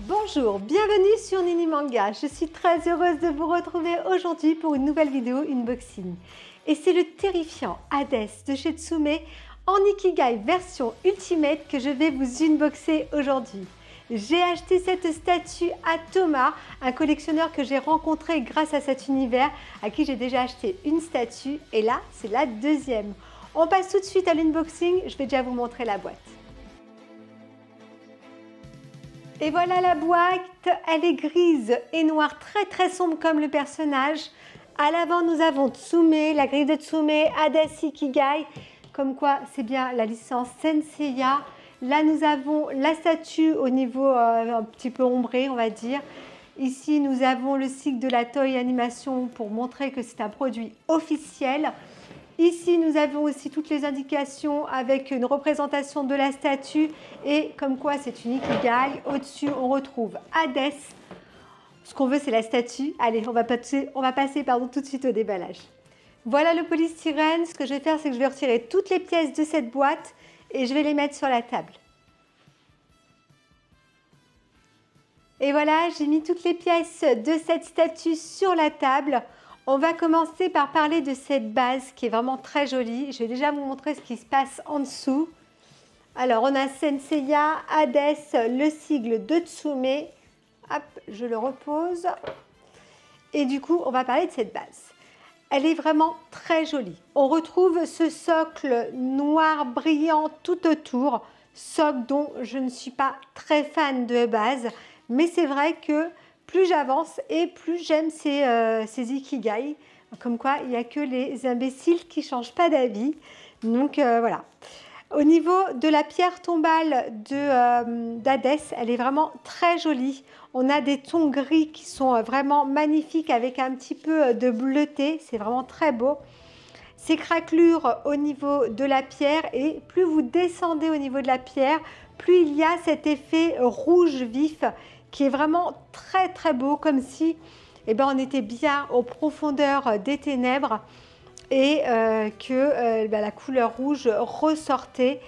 Bonjour, bienvenue sur Nini Manga. Je suis très heureuse de vous retrouver aujourd'hui pour une nouvelle vidéo unboxing. Et c'est le terrifiant Hades de chez Tsume en Ikigai version Ultimate que je vais vous unboxer aujourd'hui. J'ai acheté cette statue à Thomas, un collectionneur que j'ai rencontré grâce à cet univers, à qui j'ai déjà acheté une statue et là c'est la deuxième. On passe tout de suite à l'unboxing, je vais déjà vous montrer la boîte. Et voilà la boîte, elle est grise et noire, très sombre comme le personnage. À l'avant, nous avons Tsume, la grille de Tsume, Hades Ikigai, comme quoi c'est bien la licence Senseiya. Là, nous avons la statue au niveau un petit peu ombré, on va dire. Ici, nous avons le cycle de la Toei Animation pour montrer que c'est un produit officiel. Ici, nous avons aussi toutes les indications avec une représentation de la statue et comme quoi c'est une Ikigai. Au-dessus, on retrouve Hades. Ce qu'on veut, c'est la statue. Allez, on va passer tout de suite au déballage. Voilà le polystyrène. Ce que je vais faire, c'est que je vais retirer toutes les pièces de cette boîte et je vais les mettre sur la table. Et voilà, j'ai mis toutes les pièces de cette statue sur la table. On va commencer par parler de cette base qui est vraiment très jolie. Je vais déjà vous montrer ce qui se passe en dessous. Alors, on a Senseiya, Hades, le sigle de Tsume. Hop, je le repose. Et du coup, on va parler de cette base. Elle est vraiment très jolie. On retrouve ce socle noir brillant tout autour. Socle dont je ne suis pas très fan de base. Mais c'est vrai que plus j'avance et plus j'aime ces Ikigai. Comme quoi, il n'y a que les imbéciles qui ne changent pas d'avis. Donc voilà. Au niveau de la pierre tombale d'Hades, elle est vraiment très jolie. On a des tons gris qui sont vraiment magnifiques avec un petit peu de bleuté. C'est vraiment très beau. Ces craquelures au niveau de la pierre et plus vous descendez au niveau de la pierre, plus il y a cet effet rouge vif qui est vraiment très beau, comme si on était bien aux profondeurs des ténèbres et que la couleur rouge ressortait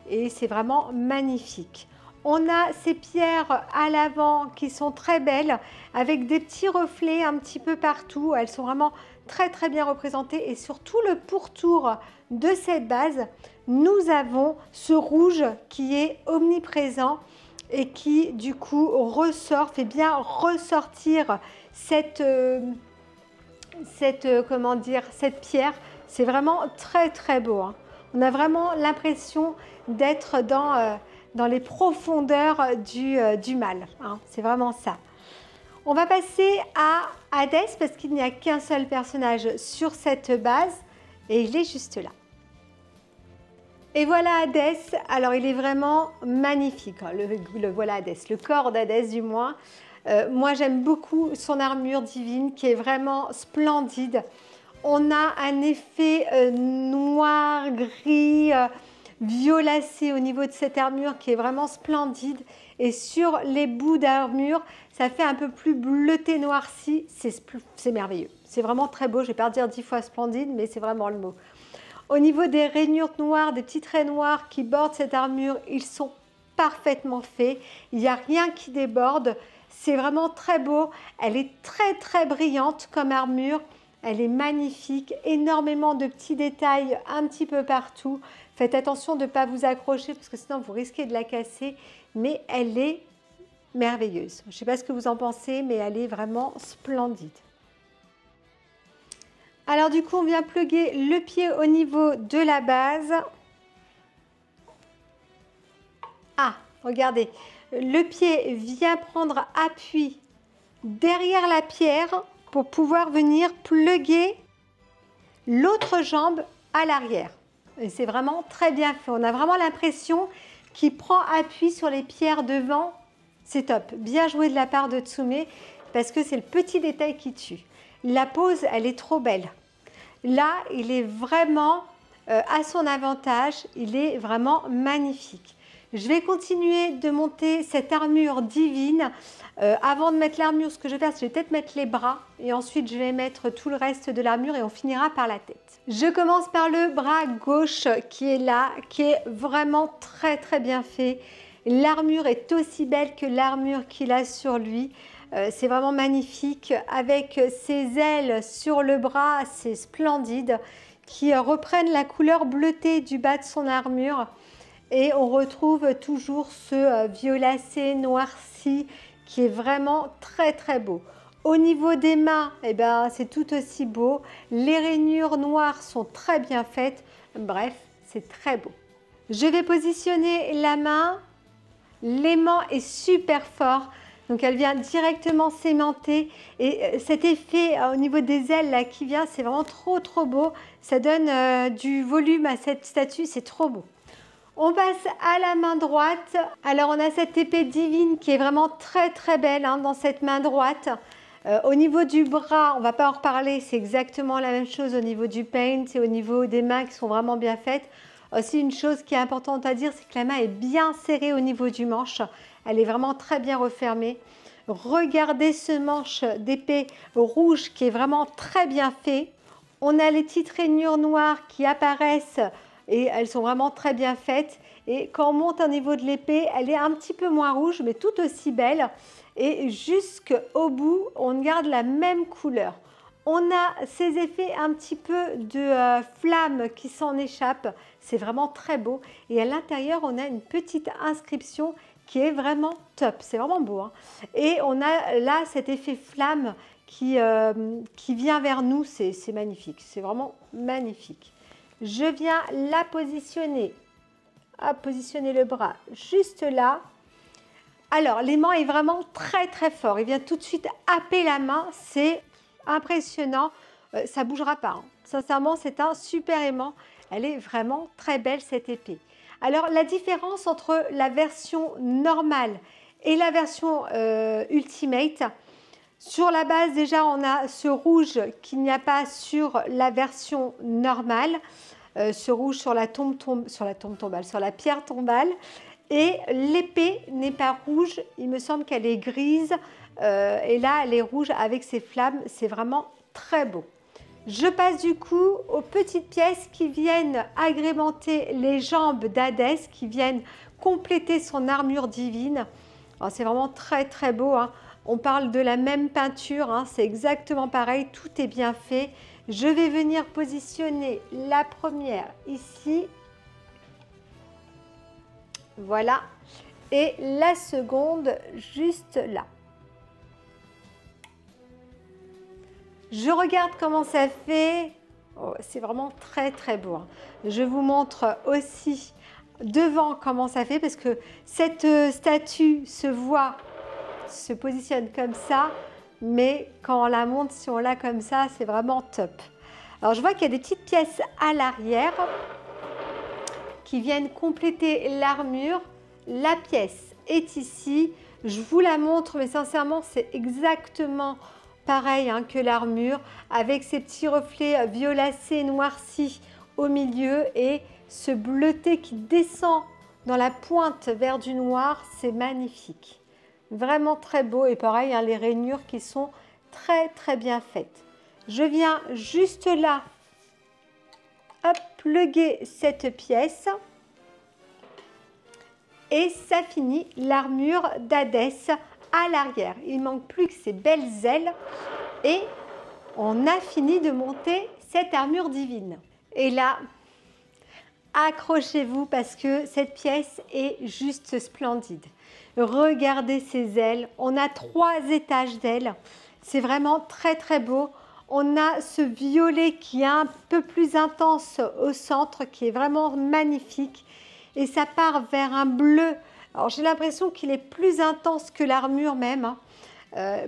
et c'est vraiment magnifique. On a ces pierres à l'avant qui sont très belles avec des petits reflets un petit peu partout. Elles sont vraiment très bien représentées et sur tout le pourtour de cette base, nous avons ce rouge qui est omniprésent et qui du coup fait bien ressortir cette pierre. C'est vraiment très beau, hein. On a vraiment l'impression d'être dans les profondeurs du mal, hein. C'est vraiment ça. On va passer à Hades parce qu'il n'y a qu'un seul personnage sur cette base et il est juste là. Et voilà Hades, alors il est vraiment magnifique, voilà Hades, le corps d'Hades du moins. Moi j'aime beaucoup son armure divine qui est vraiment splendide. On a un effet noir, gris, violacé au niveau de cette armure qui est vraiment splendide. Et sur les bouts d'armure, ça fait un peu plus bleuté noirci, c'est merveilleux. C'est vraiment très beau, je ne vais pas dire 10 fois splendide, mais c'est vraiment le mot. Au niveau des rainures noires, des petits traits noirs qui bordent cette armure, ils sont parfaitement faits. Il n'y a rien qui déborde. C'est vraiment très beau. Elle est très brillante comme armure. Elle est magnifique. Énormément de petits détails un petit peu partout. Faites attention de ne pas vous accrocher parce que sinon vous risquez de la casser. Mais elle est merveilleuse. Je ne sais pas ce que vous en pensez, mais elle est vraiment splendide. Alors du coup, on vient plugger le pied au niveau de la base. Ah, regardez, le pied vient prendre appui derrière la pierre pour pouvoir venir plugger l'autre jambe à l'arrière. Et c'est vraiment très bien fait. On a vraiment l'impression qu'il prend appui sur les pierres devant. C'est top. Bien joué de la part de Tsume parce que c'est le petit détail qui tue. La pose, elle est trop belle. Là, il est vraiment à son avantage, il est vraiment magnifique. Je vais continuer de monter cette armure divine. Avant de mettre l'armure, ce que je vais faire, c'est peut-être mettre les bras et ensuite je vais mettre tout le reste de l'armure et on finira par la tête. Je commence par le bras gauche qui est là, qui est vraiment très bien fait. L'armure est aussi belle que l'armure qu'il a sur lui. C'est vraiment magnifique. Avec ses ailes sur le bras, c'est splendide, qui reprennent la couleur bleutée du bas de son armure. Et on retrouve toujours ce violacé noirci qui est vraiment très très beau. Au niveau des mains, eh ben, c'est tout aussi beau. Les rainures noires sont très bien faites. Bref, c'est très beau. Je vais positionner la main. L'aimant est super fort. Donc elle vient directement s'aimanter. Et cet effet au niveau des ailes là qui vient, c'est vraiment trop trop beau. Ça donne du volume à cette statue, c'est trop beau. On passe à la main droite. Alors on a cette épée divine qui est vraiment très très belle hein, dans cette main droite. Au niveau du bras, on ne va pas en reparler, c'est exactement la même chose au niveau du paint et au niveau des mains qui sont vraiment bien faites. Aussi une chose qui est importante à dire, c'est que la main est bien serrée au niveau du manche. Elle est vraiment très bien refermée. Regardez ce manche d'épée rouge qui est vraiment très bien fait. On a les petites rainures noires qui apparaissent et elles sont vraiment très bien faites. Et quand on monte au niveau de l'épée, elle est un petit peu moins rouge, mais tout aussi belle. Et jusqu'au bout, on garde la même couleur. On a ces effets un petit peu de flamme qui s'en échappent. C'est vraiment très beau. Et à l'intérieur, on a une petite inscription qui est vraiment top. C'est vraiment beau. Hein. Et on a là cet effet flamme qui vient vers nous. C'est magnifique. C'est vraiment magnifique. Je viens la positionner. À positionner le bras juste là. Alors, l'aimant est vraiment très très fort. Il vient tout de suite happer la main. C'est impressionnant. Ça ne bougera pas. Hein. Sincèrement, c'est un super aimant. Elle est vraiment très belle cette épée. Alors, la différence entre la version normale et la version Ultimate, sur la base déjà, on a ce rouge qu'il n'y a pas sur la version normale. Ce rouge sur la pierre tombale. Et l'épée n'est pas rouge, il me semble qu'elle est grise. Et là, elle est rouge avec ses flammes. C'est vraiment très beau. Je passe du coup aux petites pièces qui viennent agrémenter les jambes d'Hadès, qui viennent compléter son armure divine. C'est vraiment très très beau. Hein. On parle de la même peinture, hein. C'est exactement pareil, tout est bien fait. Je vais venir positionner la première ici. Voilà. Et la seconde juste là. Je regarde comment ça fait. Oh, c'est vraiment très très beau. Hein. Je vous montre aussi devant comment ça fait parce que cette statue se positionne comme ça. Mais quand on la monte, si on l'a comme ça, c'est vraiment top. Alors je vois qu'il y a des petites pièces à l'arrière qui viennent compléter l'armure. La pièce est ici. Je vous la montre, mais sincèrement, c'est exactement pareil hein, que l'armure, avec ces petits reflets violacés noircis au milieu et ce bleuté qui descend dans la pointe vers du noir. C'est magnifique. Vraiment très beau et pareil, hein, les rainures qui sont très très bien faites. Je viens juste là, hop, plugger cette pièce et ça finit l'armure d'Hadès à l'arrière. Il ne manque plus que ces belles ailes et on a fini de monter cette armure divine. Et là, accrochez-vous parce que cette pièce est juste splendide. Regardez ces ailes. On a 3 étages d'ailes. C'est vraiment très très beau. On a ce violet qui est un peu plus intense au centre, qui est vraiment magnifique. Et ça part vers un bleu. Alors j'ai l'impression qu'il est plus intense que l'armure même. Hein.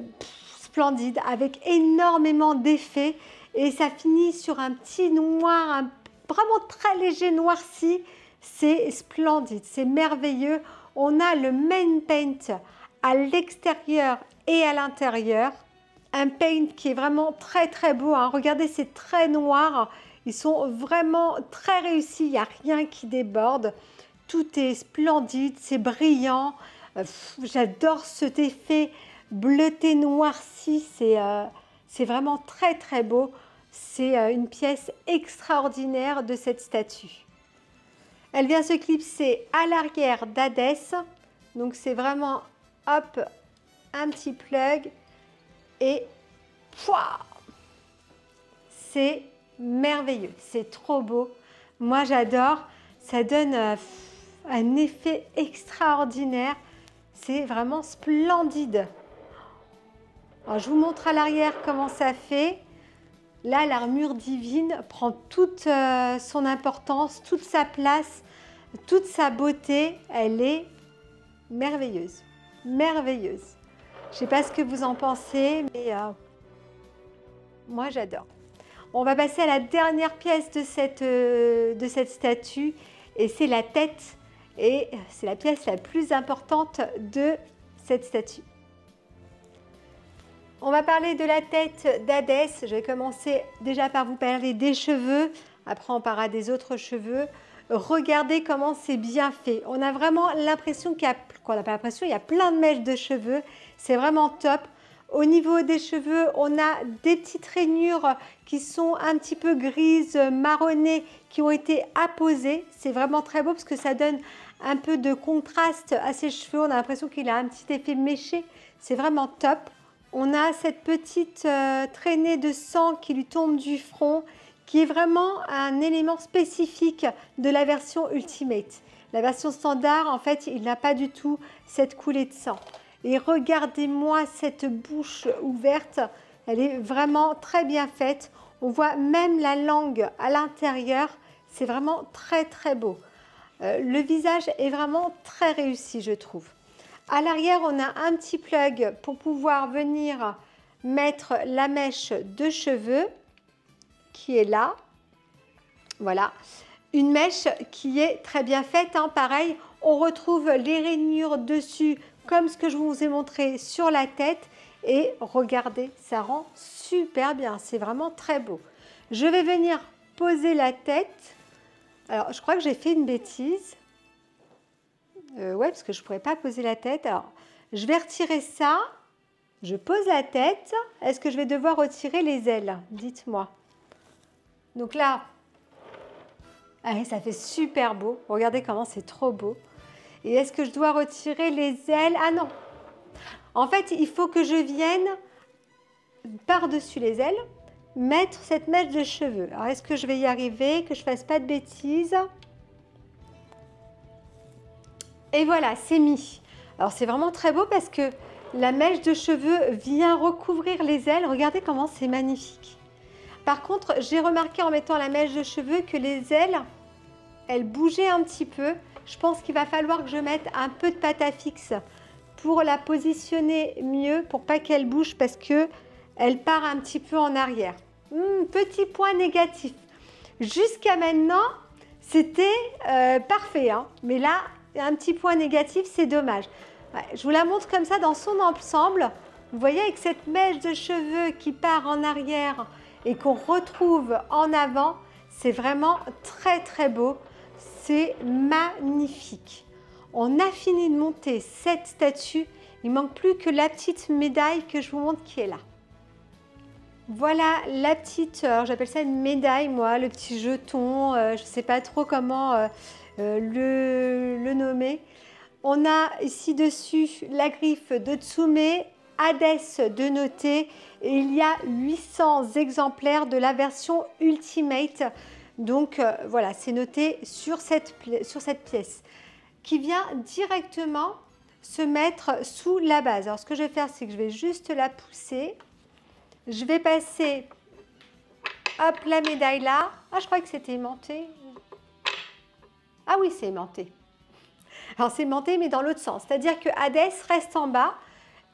Splendide, avec énormément d'effets. Et ça finit sur un petit noir, vraiment très léger noirci. C'est splendide, c'est merveilleux. On a le main paint à l'extérieur et à l'intérieur. Un paint qui est vraiment très très beau. Hein. Regardez ces traits noirs. Ils sont vraiment très réussis. Il n'y a rien qui déborde. Tout est splendide, c'est brillant. J'adore cet effet bleuté noirci. C'est vraiment très très beau. C'est une pièce extraordinaire de cette statue. Elle vient se clipser à l'arrière d'Hadès. Donc c'est vraiment, hop, un petit plug et pouah, c'est merveilleux, c'est trop beau. Moi j'adore, ça donne un effet extraordinaire. C'est vraiment splendide. Alors, je vous montre à l'arrière comment ça fait. Là, l'armure divine prend toute son importance, toute sa place, toute sa beauté. Elle est merveilleuse, merveilleuse. Je ne sais pas ce que vous en pensez, mais moi j'adore. On va passer à la dernière pièce de cette statue et c'est la tête. Et c'est la pièce la plus importante de cette statue. On va parler de la tête d'Hadès. Je vais commencer déjà par vous parler des cheveux. Après, on parlera des autres cheveux. Regardez comment c'est bien fait. On a vraiment l'impression qu'il y a, on n'a pas l'impression, il y a plein de mèches de cheveux. C'est vraiment top. Au niveau des cheveux, on a des petites rainures qui sont un petit peu grises, marronnées, qui ont été apposées. C'est vraiment très beau parce que ça donne un peu de contraste à ses cheveux. On a l'impression qu'il a un petit effet méché. C'est vraiment top. On a cette petite traînée de sang qui lui tombe du front, qui est vraiment un élément spécifique de la version Ultimate. La version standard, en fait, il n'a pas du tout cette coulée de sang. Et regardez-moi cette bouche ouverte, elle est vraiment très bien faite. On voit même la langue à l'intérieur, c'est vraiment très très beau. Le visage est vraiment très réussi, je trouve. À l'arrière, on a un petit plug pour pouvoir venir mettre la mèche de cheveux qui est là. Voilà, une mèche qui est très bien faite, hein. Pareil, on retrouve les rainures dessus comme ce que je vous ai montré sur la tête. Et regardez, ça rend super bien, c'est vraiment très beau. Je vais venir poser la tête. Alors, je crois que j'ai fait une bêtise. Ouais, parce que je ne pourrais pas poser la tête. Alors, je vais retirer ça. Je pose la tête. Est-ce que je vais devoir retirer les ailes? Dites-moi. Donc là, allez, ça fait super beau. Regardez comment c'est trop beau. Et est-ce que je dois retirer les ailes? Ah non. En fait, il faut que je vienne par-dessus les ailes mettre cette mèche de cheveux. Alors, est-ce que je vais y arriver? Que je ne fasse pas de bêtises? Et voilà, c'est mis. Alors, c'est vraiment très beau parce que la mèche de cheveux vient recouvrir les ailes. Regardez comment c'est magnifique. Par contre, j'ai remarqué en mettant la mèche de cheveux que les ailes, elles bougeaient un petit peu. Je pense qu'il va falloir que je mette un peu de pâte à fixe pour la positionner mieux, pour pas qu'elle bouge parce que elle part un petit peu en arrière. Petit point négatif. Jusqu'à maintenant, c'était parfait, hein. Mais là, un petit point négatif, c'est dommage. Ouais, je vous la montre comme ça dans son ensemble. Vous voyez, avec cette mèche de cheveux qui part en arrière et qu'on retrouve en avant, c'est vraiment très très beau. C'est magnifique. On a fini de monter cette statue. Il ne manque plus que la petite médaille que je vous montre qui est là. Voilà la petite, j'appelle ça une médaille moi, le petit jeton, je ne sais pas trop comment le nommer. On a ici dessus la griffe de Tsume, Hadès de noter et il y a 800 exemplaires de la version Ultimate. Donc voilà, c'est noté sur cette pièce qui vient directement se mettre sous la base. Alors ce que je vais faire, c'est que je vais juste la pousser. Je vais passer, hop, la médaille là. Ah, je croyais que c'était aimanté. Ah oui, c'est aimanté. Alors c'est aimanté, mais dans l'autre sens. C'est-à-dire que Hadès reste en bas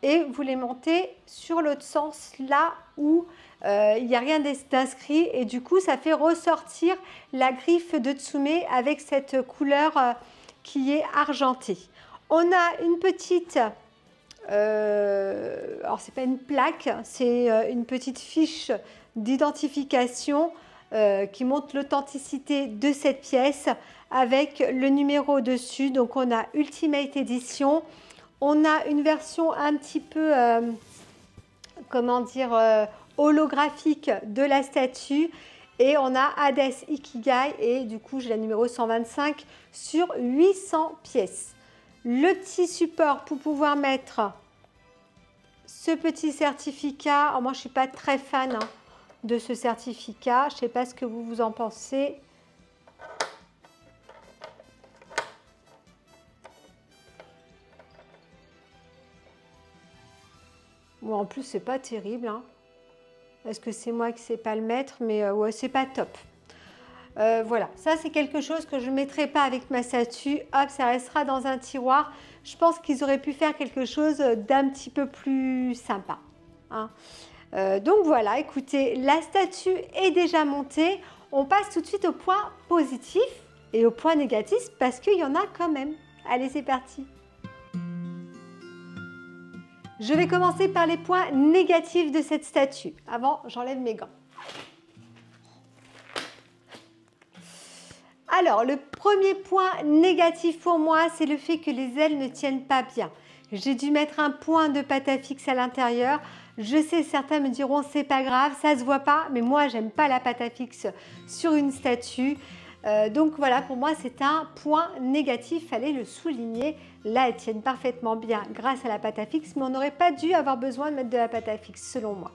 et vous les montez sur l'autre sens, là où il n'y a rien d'inscrit. Et du coup, ça fait ressortir la griffe de Tsume avec cette couleur qui est argentée. On a une petite... alors c'est pas une plaque, c'est une petite fiche d'identification qui montre l'authenticité de cette pièce avec le numéro dessus. Donc on a Ultimate Edition, on a une version un petit peu comment dire holographique de la statue et on a Hadès Ikigai et du coup j'ai la numéro 125 sur 800 pièces. le petit support pour pouvoir mettre ce petit certificat. Alors moi, je ne suis pas très fan hein, de ce certificat. Je ne sais pas ce que vous en pensez. Bon, en plus, c'est pas terrible. Hein. Est-ce que c'est moi qui ne sais pas le mettre? Mais ouais, c'est pas top. Voilà, ça c'est quelque chose que je ne mettrai pas avec ma statue. Hop, ça restera dans un tiroir. Je pense qu'ils auraient pu faire quelque chose d'un petit peu plus sympa. Hein. Donc voilà, écoutez, la statue est déjà montée. On passe tout de suite au point positif et au point négatif parce qu'il y en a quand même. Allez, c'est parti. Je vais commencer par les points négatifs de cette statue. Avant, j'enlève mes gants. Alors, le premier point négatif pour moi, c'est le fait que les ailes ne tiennent pas bien. J'ai dû mettre un point de pâte à fixe à l'intérieur. Je sais, certains me diront, c'est pas grave, ça se voit pas. Mais moi, j'aime pas la pâte à fixe sur une statue. Donc voilà, pour moi, c'est un point négatif. Fallait le souligner. Là, elles tiennent parfaitement bien grâce à la pâte à fixe. Mais on n'aurait pas dû avoir besoin de mettre de la pâte à fixe, selon moi.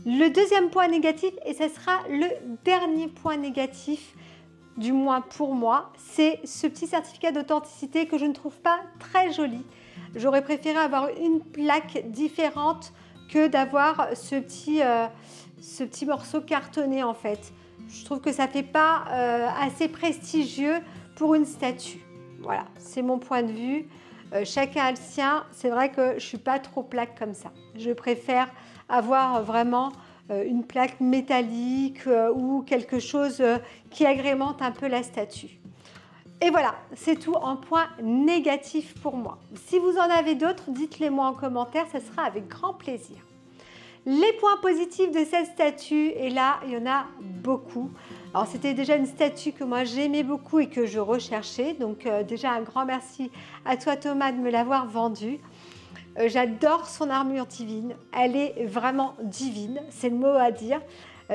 Le deuxième point négatif, et ce sera le dernier point négatif, du moins pour moi, c'est ce petit certificat d'authenticité que je ne trouve pas très joli. J'aurais préféré avoir une plaque différente que d'avoir ce petit morceau cartonné en fait. Je trouve que ça ne fait pas assez prestigieux pour une statue. Voilà, c'est mon point de vue. Chacun a le sien. C'est vrai que je ne suis pas trop plaque comme ça. Je préfère avoir vraiment une plaque métallique ou quelque chose qui agrémente un peu la statue. Et voilà, c'est tout en point négatif pour moi. Si vous en avez d'autres, dites-les moi en commentaire, ça sera avec grand plaisir. Les points positifs de cette statue, et là, il y en a beaucoup. Alors, c'était déjà une statue que moi j'aimais beaucoup et que je recherchais. Donc, déjà un grand merci à toi Thomas de me l'avoir vendue. J'adore son armure divine, elle est vraiment divine, c'est le mot à dire,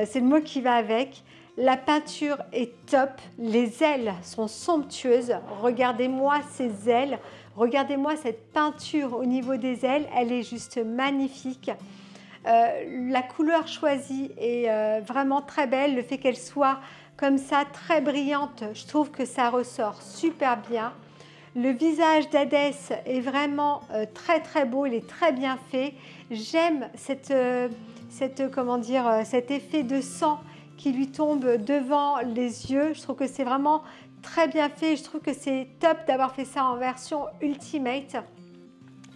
c'est le mot qui va avec. La peinture est top, les ailes sont somptueuses, regardez-moi ces ailes, regardez-moi cette peinture au niveau des ailes, elle est juste magnifique. La couleur choisie est vraiment très belle, le fait qu'elle soit comme ça très brillante, je trouve que ça ressort super bien. Le visage d'Hadès est vraiment très très beau, il est très bien fait. J'aime cet effet de sang qui lui tombe devant les yeux. Je trouve que c'est vraiment très bien fait. Je trouve que c'est top d'avoir fait ça en version Ultimate.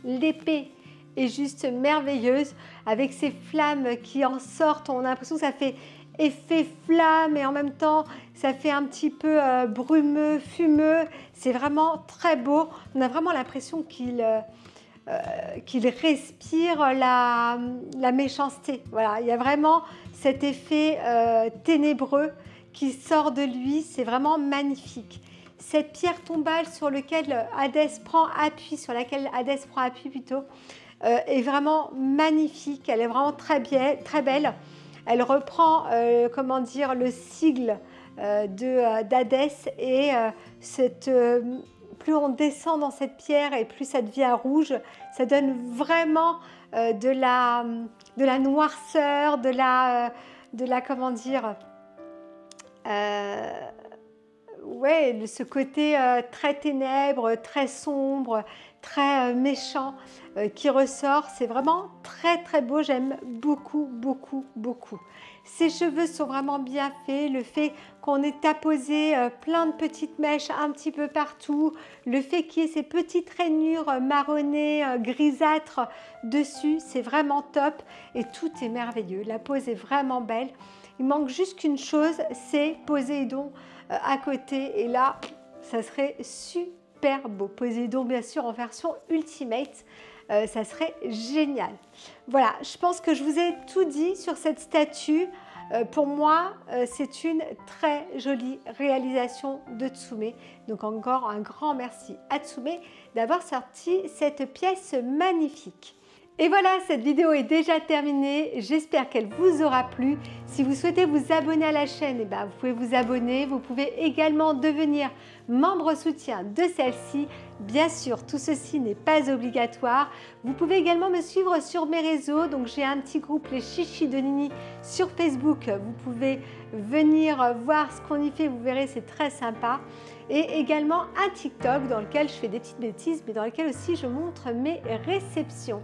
L'épée est juste merveilleuse avec ces flammes qui en sortent. On a l'impression que ça fait effet flamme et en même temps ça fait un petit peu brumeux, fumeux. C'est vraiment très beau. On a vraiment l'impression qu'il respire la méchanceté. Voilà, il y a vraiment cet effet ténébreux qui sort de lui. C'est vraiment magnifique. Cette pierre tombale sur laquelle Hadès prend appui, est vraiment magnifique. Elle est vraiment très belle. Elle reprend, le sigle d'Hadès et plus on descend dans cette pierre et plus ça devient rouge. Ça donne vraiment de la noirceur, ce côté très ténèbres, très sombre, très méchant qui ressort. C'est vraiment très très beau, j'aime beaucoup beaucoup beaucoup. Ses cheveux sont vraiment bien faits, le fait qu'on ait apposé plein de petites mèches un petit peu partout, le fait qu'il y ait ces petites rainures marronnées, grisâtres dessus, c'est vraiment top et tout est merveilleux. La pose est vraiment belle. Il manque juste qu'une chose, c'est Poséidon à côté et là, ça serait super beau. Poséidon bien sûr en version Ultimate. Ça serait génial. Voilà, je pense que je vous ai tout dit sur cette statue. Pour moi, c'est une très jolie réalisation de Tsume. Donc encore un grand merci à Tsume d'avoir sorti cette pièce magnifique. Et voilà, cette vidéo est déjà terminée. J'espère qu'elle vous aura plu. Si vous souhaitez vous abonner à la chaîne, vous pouvez vous abonner. Vous pouvez également devenir membre soutien de celle-ci. Bien sûr, tout ceci n'est pas obligatoire. Vous pouvez également me suivre sur mes réseaux. Donc j'ai un petit groupe Les Chichis de Nini sur Facebook. Vous pouvez venir voir ce qu'on y fait, vous verrez, c'est très sympa. Et également un TikTok dans lequel je fais des petites bêtises, mais dans lequel aussi je montre mes réceptions.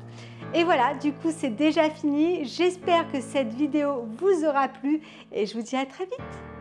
Et voilà, du coup c'est déjà fini. J'espère que cette vidéo vous aura plu et je vous dis à très vite.